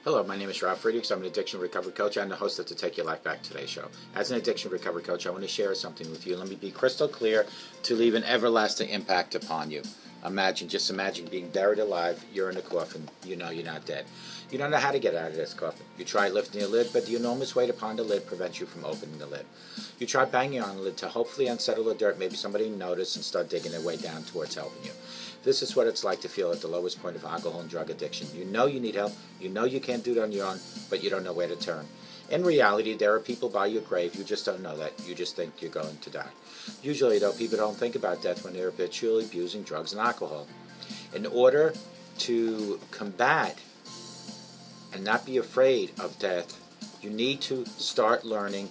Hello, my name is Ralf Friedrichs. I'm an addiction recovery coach and the host of the Take Your Life Back Today show. As an addiction recovery coach, I want to share something with you. Let me be crystal clear to leave an everlasting impact upon you. Just imagine being buried alive. You're in a coffin. You know you're not dead. You don't know how to get out of this coffin. You try lifting the lid, but the enormous weight upon the lid prevents you from opening the lid. You try banging on the lid to hopefully unsettle the dirt. Maybe somebody notice and start digging their way down towards helping you. This is what it's like to feel at the lowest point of alcohol and drug addiction. You know you need help. You know you can't do it on your own, but you don't know where to turn. In reality, there are people by your grave. You just don't know that. You just think you're going to die. Usually, though, people don't think about death when they're habitually abusing drugs and alcohol. In order to combat and not be afraid of death, you need to start learning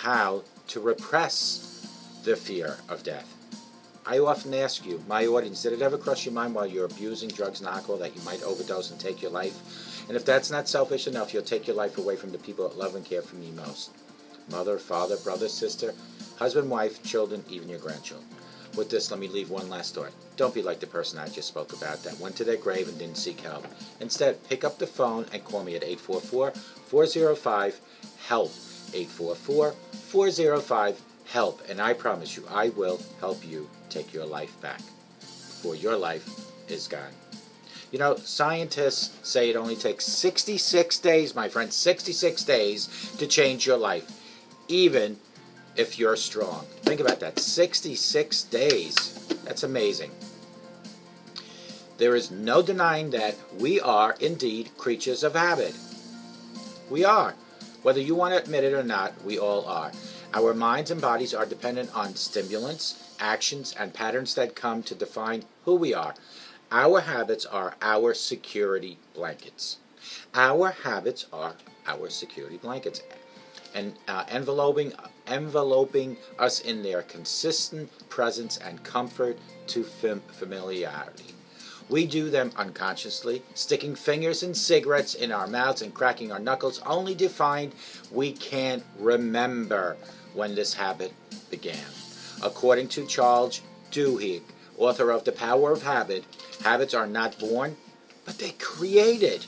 how to repress the fear of death. I often ask you, my audience, did it ever cross your mind while you're abusing drugs and alcohol that you might overdose and take your life? And if that's not selfish enough, you'll take your life away from the people that love and care for you most. Mother, father, brother, sister, husband, wife, children, even your grandchildren. With this, let me leave one last thought. Don't be like the person I just spoke about that went to their grave and didn't seek help. Instead, pick up the phone and call me at 844-405-HELP. 844-405-HELP. And I promise you, I will help you take your life back. For your life is gone. You know, scientists say it only takes 66 days, my friend, 66 days to change your life, even if you're strong. Think about that, 66 days. That's amazing. There is no denying that we are indeed creatures of habit. We are. Whether you want to admit it or not, we all are. Our minds and bodies are dependent on stimulants, actions, and patterns that come to define who we are. Our habits are our security blankets. Our habits are our security blankets, and enveloping us in their consistent presence and comfort to familiarity. We do them unconsciously, sticking fingers in cigarettes in our mouths and cracking our knuckles, only to find we can't remember when this habit began. According to Charles Duhigg, author of The Power of Habit, habits are not born, but they're created.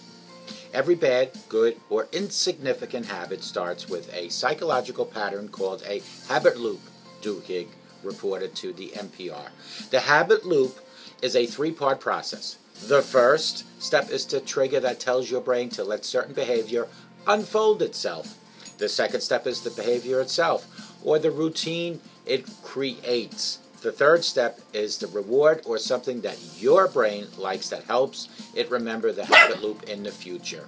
Every bad, good, or insignificant habit starts with a psychological pattern called a habit loop, Duhigg reported to the NPR. The habit loop is a three-part process. The first step is the trigger that tells your brain to let certain behavior unfold itself. The second step is the behavior itself, or the routine it creates. The third step is the reward or something that your brain likes that helps it remember the habit loop in the future.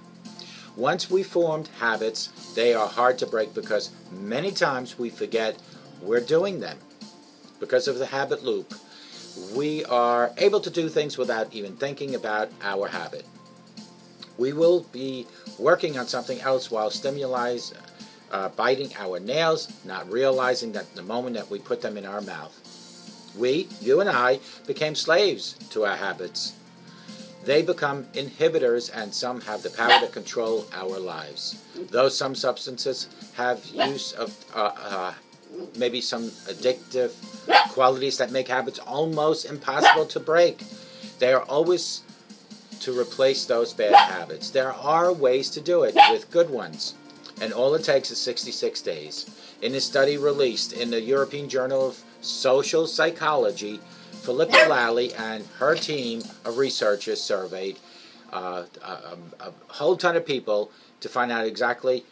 Once we formed habits, they are hard to break because many times we forget we're doing them. Because of the habit loop, we are able to do things without even thinking about our habit. We will be working on something else while biting our nails, not realizing that the moment that we put them in our mouth. We, you and I, became slaves to our habits. They become inhibitors, and some have the power to control our lives. Though some substances have use of maybe some addictive qualities that make habits almost impossible to break, they are always to replace those bad habits. There are ways to do it with good ones, and all it takes is 66 days. In a study released in the European Journal of Social Psychology, Philippa Lally and her team of researchers surveyed a whole ton of people to find out exactly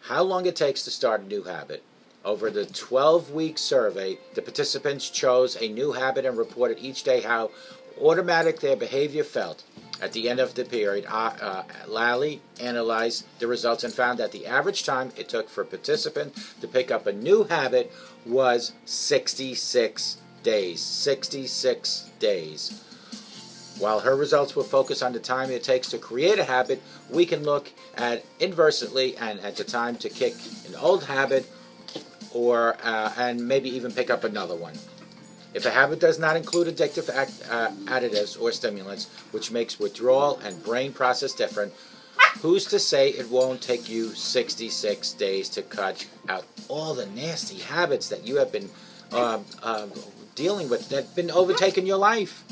how long it takes to start a new habit. Over the 12-week survey, the participants chose a new habit and reported each day how automatic their behavior felt. At the end of the period, Lally analyzed the results and found that the average time it took for a participant to pick up a new habit was 66 days. 66 days. While her results will focus on the time it takes to create a habit, we can look at inversely and at the time to kick an old habit or and maybe even pick up another one. If a habit does not include addictive additives or stimulants, which makes withdrawal and brain process different, who's to say it won't take you 66 days to cut out all the nasty habits that you have been dealing with, that have been overtaking your life?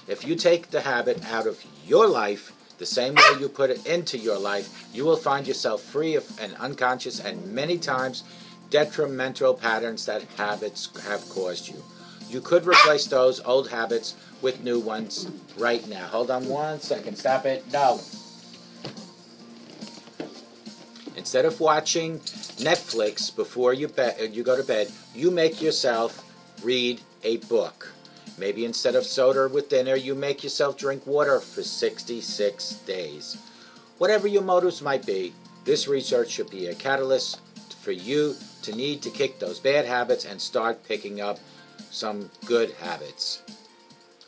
If you take the habit out of your life, The same way you put it into your life, you will find yourself free of and unconscious and many times detrimental patterns that habits have caused you. You could replace those old habits with new ones right now. Hold on one second. Stop it. No. Instead of watching Netflix before you go to bed, you make yourself read a book. Maybe instead of soda with dinner, you make yourself drink water for 66 days. Whatever your motives might be, this research should be a catalyst for you to need to kick those bad habits and start picking up some good habits.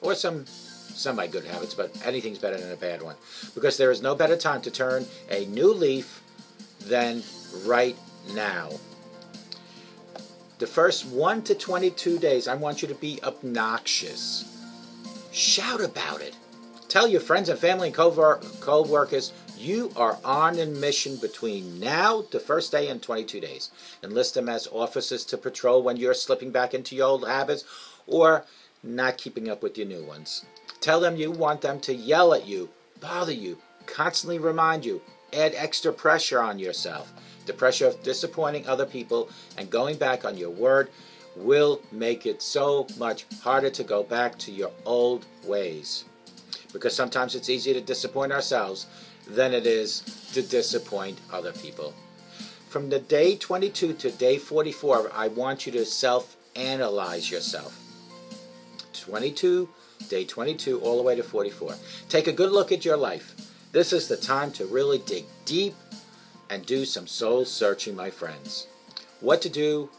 Or some semi-good habits, but anything's better than a bad one. Because there is no better time to turn a new leaf than right now. The first 1 to 22 days, I want you to be obnoxious. Shout about it. Tell your friends and family and co-workers you are on a mission between now, the first day, and 22 days. Enlist them as officers to patrol when you're slipping back into your old habits or not keeping up with your new ones. Tell them you want them to yell at you, bother you, constantly remind you, add extra pressure on yourself. The pressure of disappointing other people and going back on your word will make it so much harder to go back to your old ways. Because sometimes it's easier to disappoint ourselves than it is to disappoint other people. From the day 22 to day 44, I want you to self-analyze yourself. Day 22, all the way to 44. Take a good look at your life. This is the time to really dig deep and do some soul searching, my friends. What to do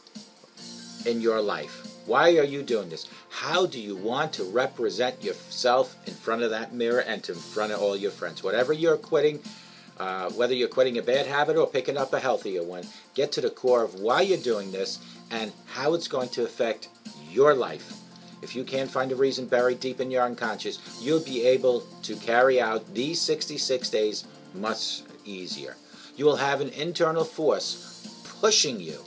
in your life. Why are you doing this? How do you want to represent yourself in front of that mirror and in front of all your friends? Whatever you're quitting, whether you're quitting a bad habit or picking up a healthier one, get to the core of why you're doing this and how it's going to affect your life. If you can't find a reason buried deep in your unconscious, you'll be able to carry out these 66 days much easier. You will have an internal force pushing you.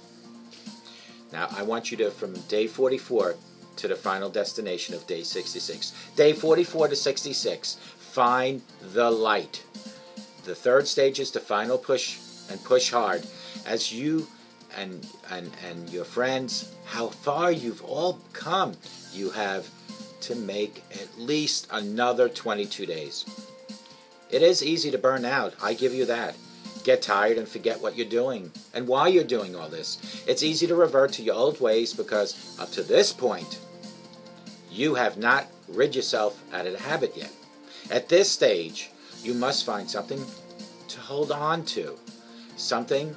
Now, I want you to, from day 44 to the final destination of day 66. Day 44 to 66, find the light. The third stage is the final push, and push hard. As you and your friends, how far you've all come. You have to make at least another 22 days. It is easy to burn out, I give you that. Get tired and forget what you're doing and why you're doing all this. It's easy to revert to your old ways because up to this point, you have not rid yourself out of the habit yet. At this stage, you must find something to hold on to. Something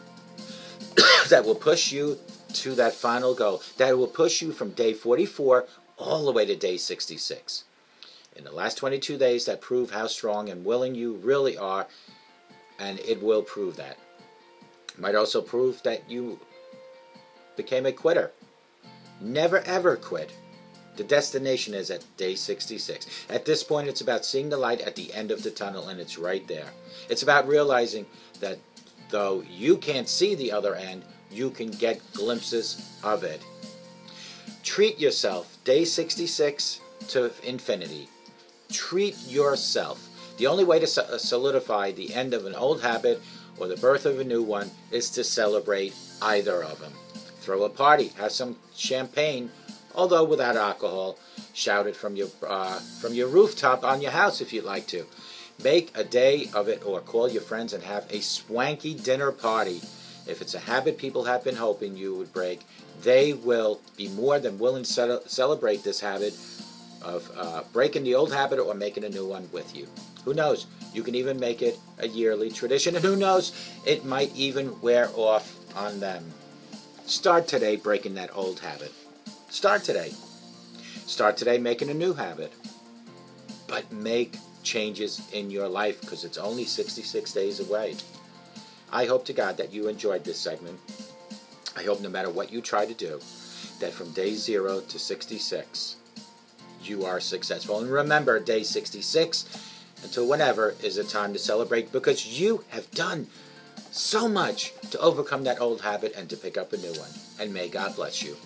that will push you to that final goal. That will push you from day 44 all the way to day 66. In the last 22 days, that prove how strong and willing you really are, and it will prove that. It might also prove that you became a quitter. Never ever quit. The destination is at day 66. At this point, it's about seeing the light at the end of the tunnel, and it's right there. It's about realizing that though you can't see the other end, you can get glimpses of it. Treat yourself, day 66 to infinity. Treat yourself. The only way to solidify the end of an old habit or the birth of a new one is to celebrate either of them. Throw a party, have some champagne, although without alcohol. Shout it from your rooftop on your house if you'd like to. Make a day of it, or call your friends and have a swanky dinner party. If it's a habit people have been hoping you would break, they will be more than willing to celebrate this habit of breaking the old habit or making a new one with you. Who knows? You can even make it a yearly tradition, and who knows? It might even wear off on them. Start today breaking that old habit. Start today. Start today making a new habit. But make changes in your life, because it's only 66 days away. I hope to God that you enjoyed this segment. I hope no matter what you try to do, that from day 0 to 66, you are successful. And remember, day 66 until whenever is a time to celebrate, because you have done so much to overcome that old habit and to pick up a new one. And may God bless you.